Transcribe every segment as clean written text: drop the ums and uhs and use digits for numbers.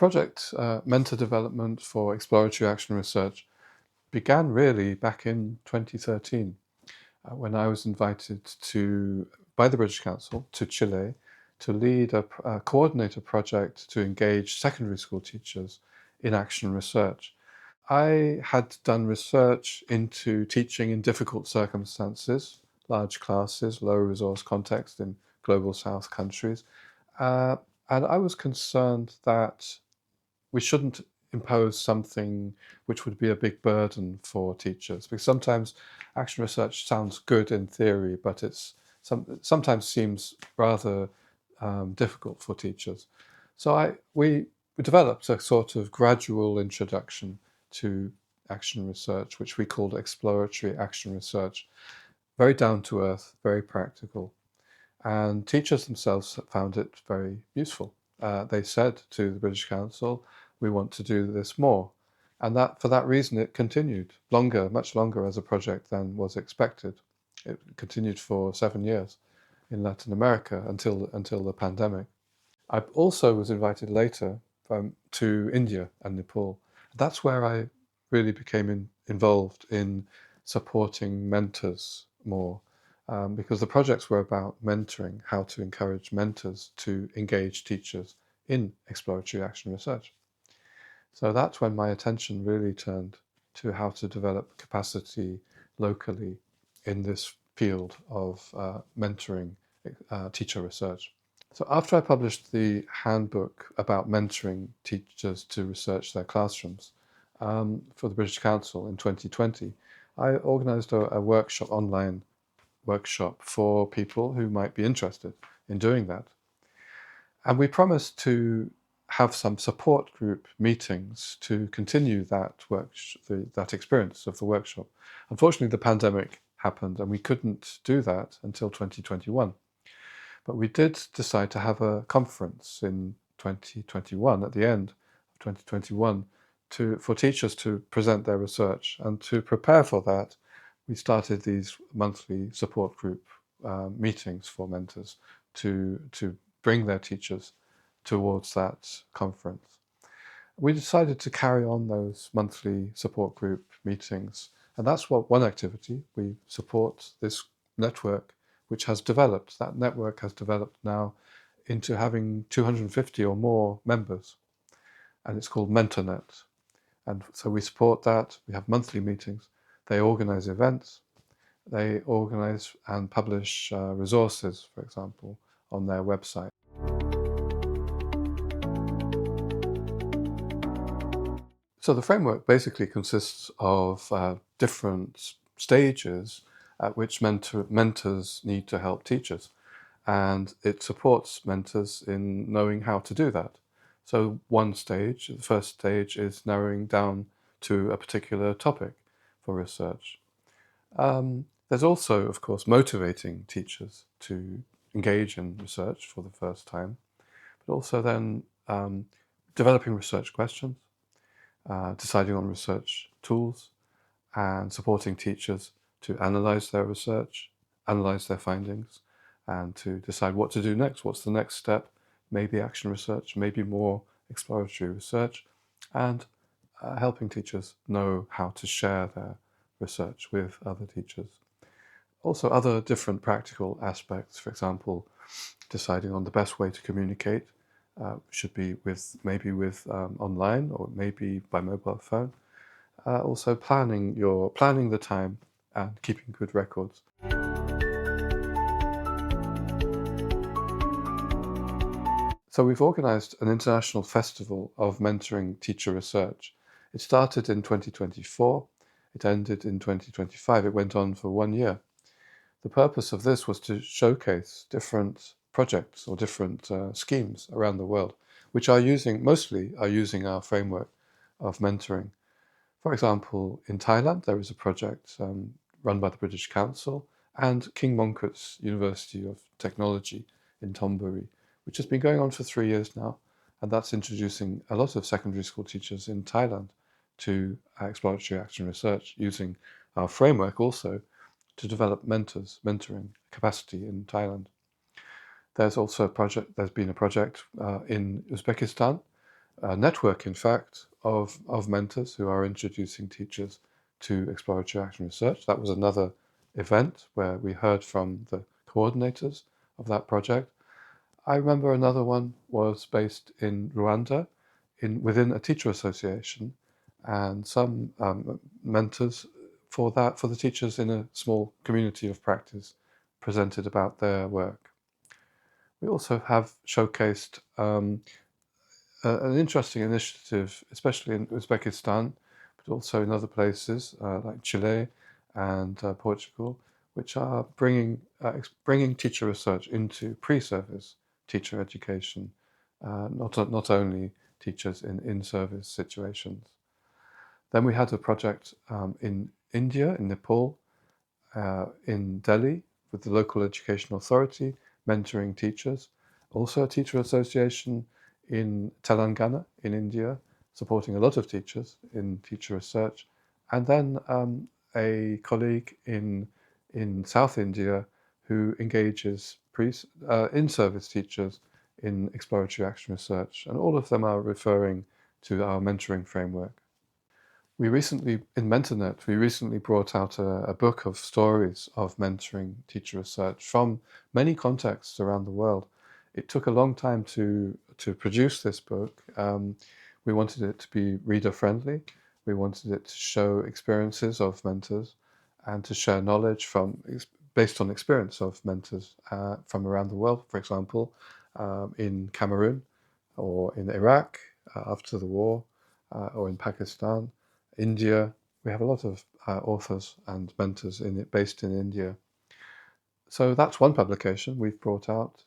project Mentor Development for Exploratory Action Research began really back in 2013 when I was invited by the British Council to Chile to lead a coordinate a project to engage secondary school teachers in action research. I had done research into teaching in difficult circumstances, large classes, low resource context in global south countries. Uh, and I was concerned that we shouldn't impose something which would be a big burden for teachers, because sometimes action research sounds good in theory, but sometimes seems rather difficult for teachers. So we developed a sort of gradual introduction to action research, which we called Exploratory Action Research. Very down to earth, very practical. And teachers themselves found it very useful. They said to the British Council, we want to do this more. And for that reason, it continued longer, much longer as a project than was expected. It continued for 7 years in Latin America until the pandemic. I also was invited later to India and Nepal. That's where I really became involved in supporting mentors more, because the projects were about mentoring, how to encourage mentors to engage teachers in exploratory action research. So that's when my attention really turned to how to develop capacity locally in this field of mentoring teacher research. So after I published the handbook about mentoring teachers to research their classrooms for the British Council in 2020, I organised a online workshop for people who might be interested in doing that. And we promised to have some support group meetings to continue that that experience of the workshop. Unfortunately, the pandemic happened and we couldn't do that until 2021. But we did decide to have a conference in 2021, at the end of 2021, for teachers to present their research. And to prepare for that, we started these monthly support group meetings for mentors to bring their teachers towards that conference. We decided to carry on those monthly support group meetings. And that's one activity. We support this network which has developed. That network has developed now into having 250 or more members, and it's called MentorNet. And so we support that. We have monthly meetings. They organize events. They organize and publish resources, for example, on their website. So the framework basically consists of different stages at which mentors need to help teachers. And it supports mentors in knowing how to do that. So the first stage is narrowing down to a particular topic for research. There's also, of course, motivating teachers to engage in research for the first time, but also then developing research questions, deciding on research tools, and supporting teachers to analyze their research, analyze their findings, and to decide what to do next. What's the next step? Maybe action research, maybe more exploratory research, and helping teachers know how to share their research with other teachers. Also, other different practical aspects, for example, deciding on the best way to communicate, should be maybe with online or maybe by mobile phone. Also planning the time and keeping good records. So we've organized an international festival of mentoring teacher research. It started in 2024, it ended in 2025, it went on for 1 year. The purpose of this was to showcase different projects or different schemes around the world, which mostly are using our framework of mentoring. For example, in Thailand, there is a project run by the British Council and King Mongkut's University of Technology in Thonburi, which has been going on for 3 years now. And that's introducing a lot of secondary school teachers in Thailand to exploratory action research, using our framework also to develop mentoring capacity in Thailand. There's been a project in Uzbekistan, a network, in fact, of mentors who are introducing teachers to exploratory action research. That was another event where we heard from the coordinators of that project. I remember another one was based in Rwanda, within a teacher association, and some mentors for the teachers in a small community of practice presented about their work. We also have showcased an interesting initiative, especially in Uzbekistan, but also in other places like Chile and Portugal, which are bringing teacher research into pre-service teacher education, not only teachers in in-service situations. Then we had a project in India, in Nepal, in Delhi, with the local education authority, mentoring teachers. Also a teacher association in Telangana, in India, supporting a lot of teachers in teacher research. And then a colleague in South India who engages in-service teachers in exploratory action research. And all of them are referring to our mentoring framework. In MentorNet, we recently brought out a book of stories of mentoring teacher research from many contexts around the world. It took a long time to produce this book. We wanted it to be reader-friendly. We wanted it to show experiences of mentors and to share knowledge based on experience of mentors from around the world. For example, in Cameroon or in Iraq after the war, or in Pakistan, India. We have a lot of authors and mentors based in India. So that's one publication we've brought out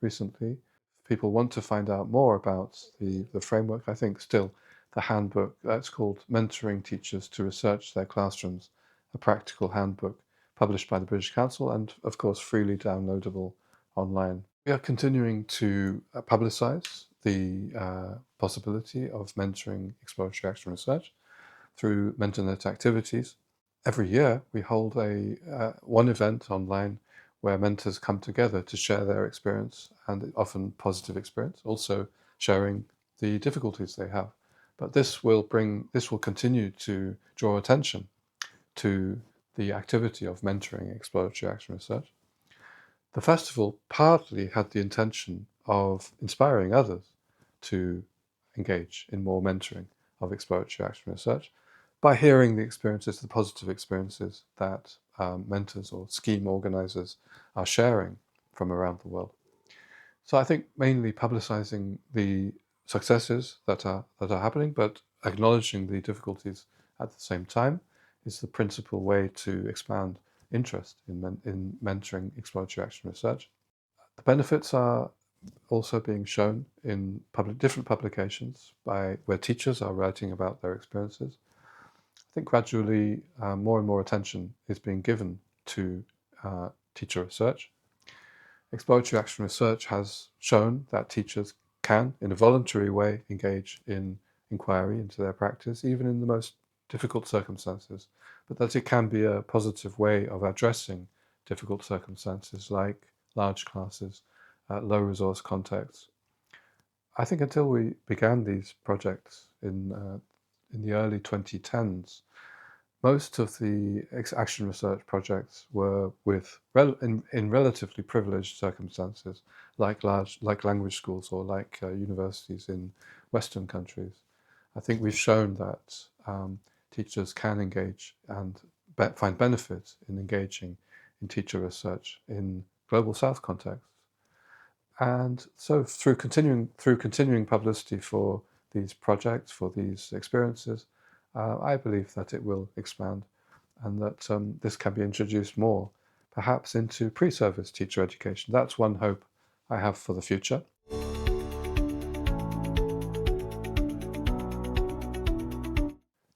recently. If people want to find out more about the framework, I think still the handbook, that's called Mentoring Teachers to Research Their Classrooms, a practical handbook published by the British Council and, of course, freely downloadable online. We are continuing to publicize the possibility of mentoring exploratory action research through MentorNet activities. Every year we hold one event online where mentors come together to share their experience, and often positive experience, also sharing the difficulties they have. But this will continue to draw attention to the activity of mentoring exploratory action research. The festival partly had the intention of inspiring others to engage in more mentoring of exploratory action research by hearing the positive experiences that mentors or scheme organizers are sharing from around the world. So I think mainly publicizing the successes that are happening, but acknowledging the difficulties at the same time is the principal way to expand interest in mentoring exploratory action research. The benefits are also being shown in different publications where teachers are writing about their experiences. I think gradually more and more attention is being given to teacher research. Exploratory action research has shown that teachers can, in a voluntary way, engage in inquiry into their practice, even in the most difficult circumstances, but that it can be a positive way of addressing difficult circumstances like large classes, low resource contexts. I think until we began these projects in the early 2010s, most of the action research projects were in relatively privileged circumstances, like language schools or like universities in Western countries. I think we've shown that teachers can engage and find benefit in engaging in teacher research in global South contexts. And so through continuing publicity for these projects, for these experiences, I believe that it will expand and that this can be introduced more, perhaps into pre-service teacher education. That's one hope I have for the future.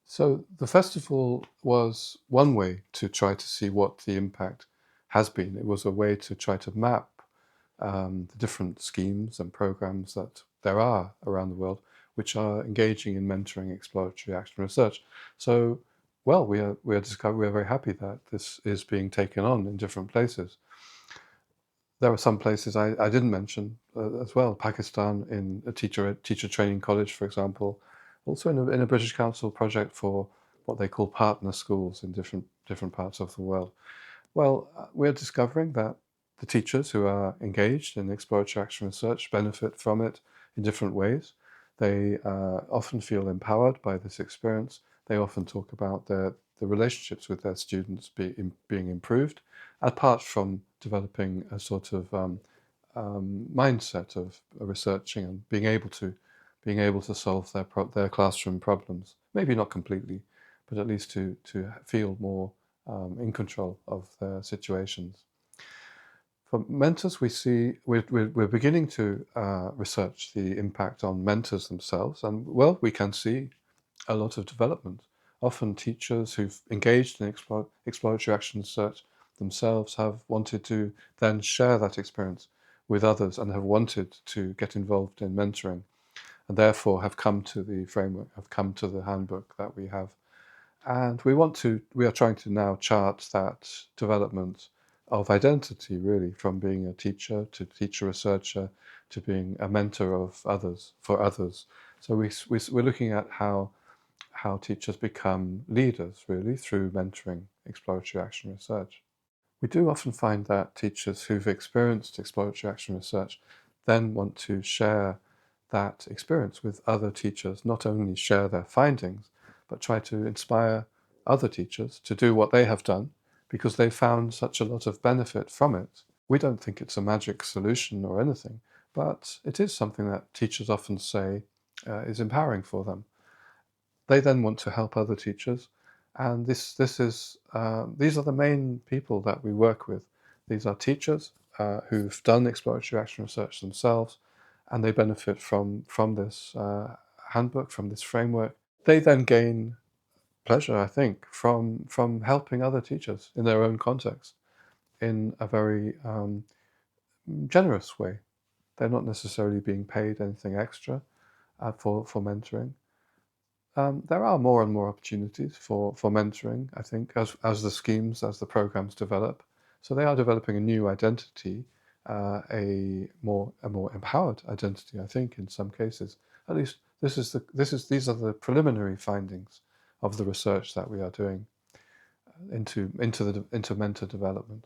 So the festival was one way to try to see what the impact has been. It was a way to try to map the different schemes and programs that there are around the world which are engaging in mentoring exploratory action research. So, well, we are very happy that this is being taken on in different places. There are some places I didn't mention as well. Pakistan in a teacher training college, for example. Also in a British Council project for what they call partner schools in different parts of the world. Well, we're discovering that the teachers who are engaged in exploratory action research benefit from it in different ways. They often feel empowered by this experience. They often talk about the relationships with their students being improved, apart from developing a sort of mindset of researching and being able to solve their classroom problems. Maybe not completely, but at least to feel more in control of their situations. For mentors, we're beginning to research the impact on mentors themselves, and well, we can see a lot of development. Often teachers who've engaged in exploratory action research themselves have wanted to then share that experience with others and have wanted to get involved in mentoring, and therefore have come to the framework, have come to the handbook that we have. And we are trying to now chart that development of identity, really, from being a teacher to teacher researcher to being a mentor of others, for others. So we're looking at how teachers become leaders, really, through mentoring exploratory action research. We do often find that teachers who've experienced exploratory action research then want to share that experience with other teachers, not only share their findings, but try to inspire other teachers to do what they have done because they found such a lot of benefit from it. We don't think it's a magic solution or anything, but it is something that teachers often say is empowering for them. They then want to help other teachers, and these are the main people that we work with. These are teachers who've done exploratory action research themselves, and they benefit from this handbook, from this framework. They then gain pleasure, I think, from helping other teachers in their own context in a very generous way. They're not necessarily being paid anything extra for mentoring. There are more and more opportunities for mentoring, I think, as the programs develop. So they are developing a new identity, a more empowered identity, I think, in some cases. At least these are the preliminary findings of the research that we are doing into mentor development.